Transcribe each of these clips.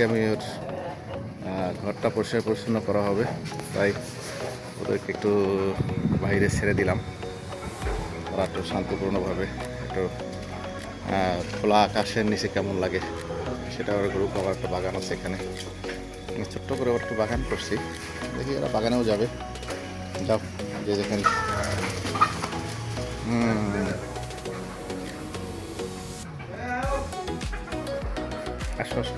আজকে আমি ওর ঘরটা পরিষ্কার পরিচ্ছন্ন করা হবে, তাই ওদেরকে একটু বাইরে ছেড়ে দিলাম। ওরা একটু শান্তিপূর্ণভাবে একটু খোলা আকাশের নিচে কেমন লাগে সেটা ওর গ্রুপ। আবার একটা বাগান আছে এখানে, ছোট্ট করে একটু বাগান করছি, দেখি ওরা বাগানেও যাবে। যাও যে যেখানে আসো আসো।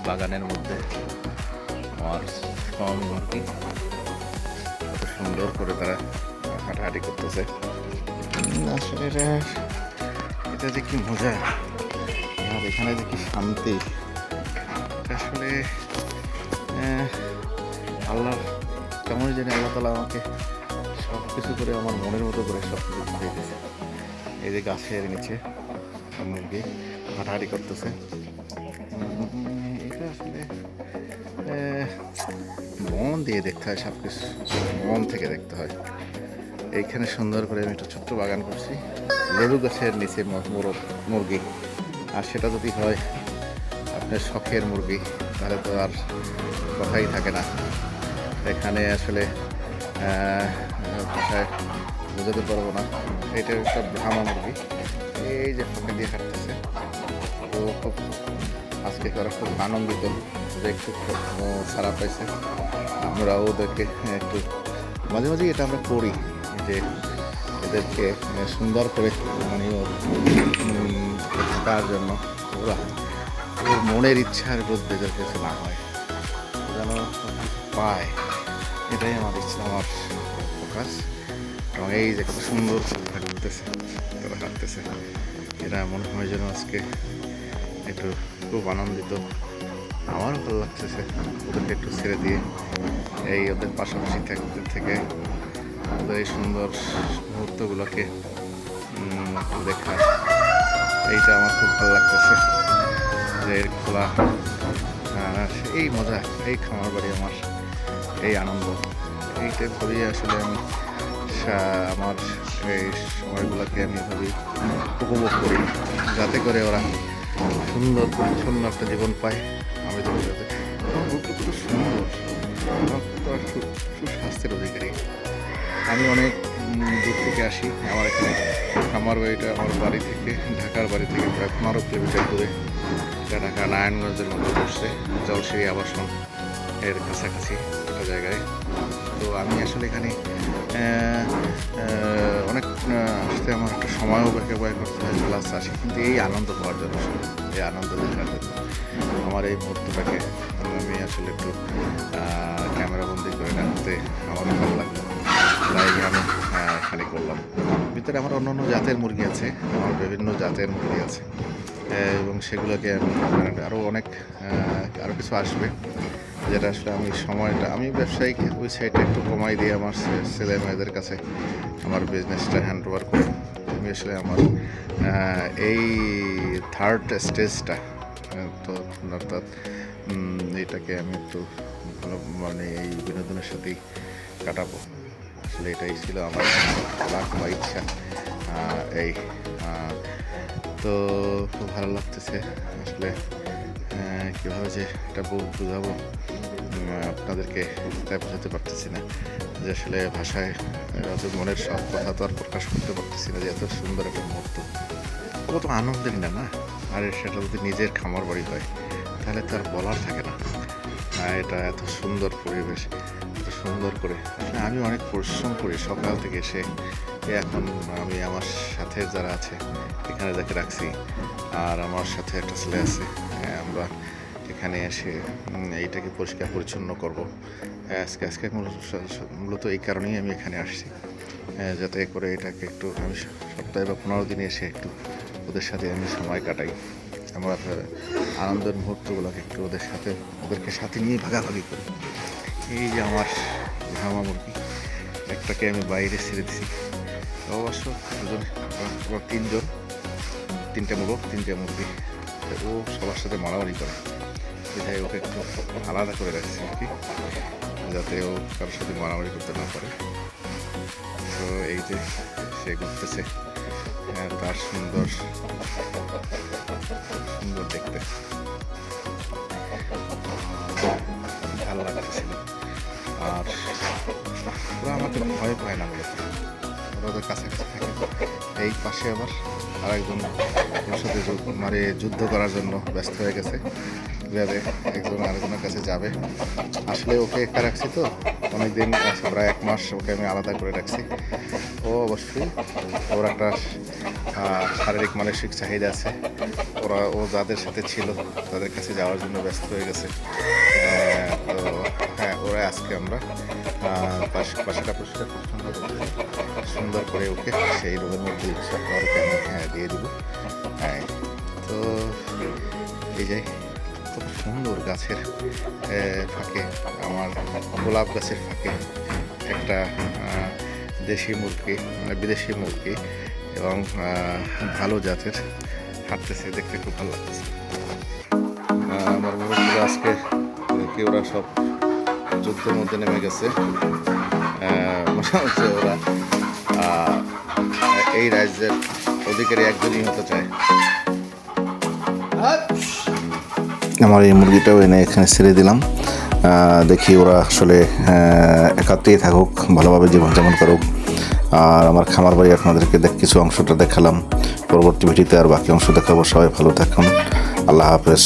বাগানের মধ্যে আমার ফার্ম মুরগি কত সুন্দর করে তারা হাঁটাহাঁটি করতেছে। আসলে এটা যে কি মজা আর এখানে যে কি শান্তি, আসলে আল্লাহ কেমন জানি আল্লাহ তালা আমাকে সব কিছু করে আমার মনের মতো করে সব কিছু দিয়ে দিয়েছে। এই যে গাছের নিচে মুরগি হাঁটাহাঁটি করতেছে, এটা আসলে মন দিয়ে দেখতে হয়, সব কিছু মন থেকে দেখতে হয়। এইখানে সুন্দর করে আমি একটা ছোট্ট বাগান করছি, লেবু গাছের নিচে মুরগি। আর সেটা যদি হয় আপনার শখের মুরগি, তাহলে তো আর কথাই থাকে না। এখানে আসলে ভাষায় বোঝাতে পারবো না। এটা একটা ব্রাহ্মা মুরগি, এই যে ফাঁকে দিয়ে হাঁটতেছে। তো খুব আজকে ওরা খুব আনন্দিত যে একটু ছাড়া পাইছে। আমরা ওদেরকে একটু মাঝে মাঝে এটা আমরা করি যে এদেরকে সুন্দর করে থাকার জন্য ওরা ওর মনের ইচ্ছার বিরুদ্ধে যার কিছু না হয়, যেন পায়, এটাই আমার ইচ্ছা, আমার ফোকাস। এবং এই যে কত সুন্দর হাঁটতেছে, তারা হাঁটতেছে, এটা মনে হয় যেন আজকে একটু খুব আনন্দিত। আমারও ভালো লাগতেছে ওদেরকে একটু ছেড়ে দিয়ে এই ওদের পাশাপাশি থাকতে থেকে ওদের এই সুন্দর মুহূর্তগুলোকে দেখা, এইটা আমার খুব ভালো লাগতেছে। যে এর খোলা এই মজা, এই খামার বাড়ি আমার এই আনন্দ, এইটা ভাবি আসলে আমি আমার এই সময়গুলোকে আমি ভাবি উপভোগ করি, যাতে করে ওরা সুন্দর পরিচ্ছন্ন একটা জীবন পায়। আমি তো কত সুন্দর, সুস্বাস্থ্যের অধিকারী। আমি অনেক দূর থেকে আসি, আমার এখানে খামার বাড়িটা আমার বাড়ি থেকে, ঢাকার বাড়ি থেকে প্রায় 15 কিলোমিটার দূরে। এটা ঢাকা নারায়ণগঞ্জের মধ্যে পড়ছে, জলসিরি আবাসন এর কাছাকাছি একটা জায়গায়। তো আমি আসলে এখানে অনেক আসতে আমার একটা সময়ও ব্যয় করতে হয়, প্লাস আসি কিন্তু এই আনন্দ পাওয়ার জন্য, এই আনন্দ দেখার জন্য। আমার এই মুহূর্তটাকে আমি আসলে একটু ক্যামেরাবন্দি করে রাখতে আমার ভালো লাগলো, তাই আমি এখানে করলাম। ভিতরে আমার অন্য অন্য জাতের মুরগি আছে, আমার বিভিন্ন জাতের মুরগি আছে, এবং সেগুলোকে আমি আরও অনেক আরও কিছু আসবে, যেটা আসলে আমি সময়টা আমি ব্যবসায়িক ওই সাইডটা একটু কমাই দিয়ে আমার ছেলে মেয়েদের কাছে আমার বিজনেসটা হ্যান্ড ওভার করি। আমি আসলে আমার এই থার্ড স্টেজটা, তো অর্থাৎ এটাকে আমি একটু ভালো মানে এই বিনোদনের সাথেই কাটাবো। আসলে এটাই ছিল আমার লাখ বা ইচ্ছা। এই তো খুব ভালো লাগতেছে আসলে, কীভাবে যে এটা বোঝাবো আপনাদেরকে, তাই বোঝাতে পারতেছি না যে আসলে ভাষায় মনের সব কথা তো আর প্রকাশ করতে পারতেছি না, যে এত সুন্দর একটা মুহূর্ত, কত আনন্দের না। আর সেটা যদি নিজের খামার বাড়ি হয় তাহলে তো আর বলার থাকে না। এটা এত সুন্দর পরিবেশ, এত সুন্দর করে আসলে আমি অনেক পরিশ্রম করি সকাল থেকে এসে। এখন আমি আমার সাথে যারা আছে এখানে যাকে রাখছি, আর আমার সাথে একটা ছেলে আছে, আমরা এখানে এসে এইটাকে পরিষ্কার পরিচ্ছন্ন করব। আজকে মূলত এই কারণেই আমি এখানে আসছি, যাতে করে এটাকে একটু আমি সপ্তাহে বা 15 দিনে এসে একটু ওদের সাথে আমি সময় কাটাই। আমরা আনন্দের মুহূর্তগুলোকে একটু ওদেরকে সাথে নিয়ে ভাগাভাগি করি। এই যে আমার ব্রাহ্মা মুরগি, একটাকে আমি বাইরে ছেড়ে দিছি, অবশ্য তিনটে মোরগ, 3টে মুরগি, ও সবার সাথে মারামারি করে, এটাই ওকে একটু আলাদা করে রাখছি আর কি। যাতে ও কারোর সাথে মারামারি করতে না পারে। তো এই যে সে ঘুরতেছে, তার সুন্দর সুন্দর দেখতে ভালো লাগতেছিল। আর ওরা আমাকে ভয় পায় না মূলত, ওরা ওদের কাছাকাছি থাকে। এই পাশে আবার আরেকজন ওর সাথে যুদ্ধ করার জন্য ব্যস্ত হয়ে গেছে, যাতে একজন আরেকজনের কাছে যাবে। আসলে ওকে একা রাখছি তো অনেকদিন, প্রায় 1 মাস ওকে আমি আলাদা করে রাখছি। ও অবশ্যই ওর একটা শারীরিক মানসিক চাহিদা আছে। ও যাদের সাথে ছিল তাদের কাছে যাওয়ার জন্য ব্যস্ত হয়ে গেছে। তো হ্যাঁ, ওরা আজকে আমরা পাশাটা পরিষ্কার সুন্দর করে ওকে সেই রুমের মধ্যে ওকে আমি দিয়ে দেবো। হ্যাঁ, তো এই যে খুব সুন্দর গাছের ফাঁকে, আমার গোলাপ গাছের ফাঁকে একটা দেশি মুরগি, মানে বিদেশি মুরগি এবং ভালো জাতের হাঁটতেছে, দেখতে খুব ভালো লাগতেছে। আমার মুরগিরা আজকে দেখি ওরা সব যুদ্ধের মধ্যে নেমে গেছে। মনে হচ্ছে ওরা এই রাজ্যের অধিকারী একজনই হতে চায়। আমার এই মুরগিটাও এনে এখানে ছেড়ে দিলাম। দেখি ওরা আসলে একাত্রেই থাকুক, ভালোভাবে জীবনযাপন করুক। আর আমার খামার বাড়ি আপনাদেরকে কিছু অংশটা দেখালাম, পরবর্তী ভিডিওতে আর বাকি অংশ দেখাবো। সবাই ভালো থাকুন, আল্লাহ হাফেজ।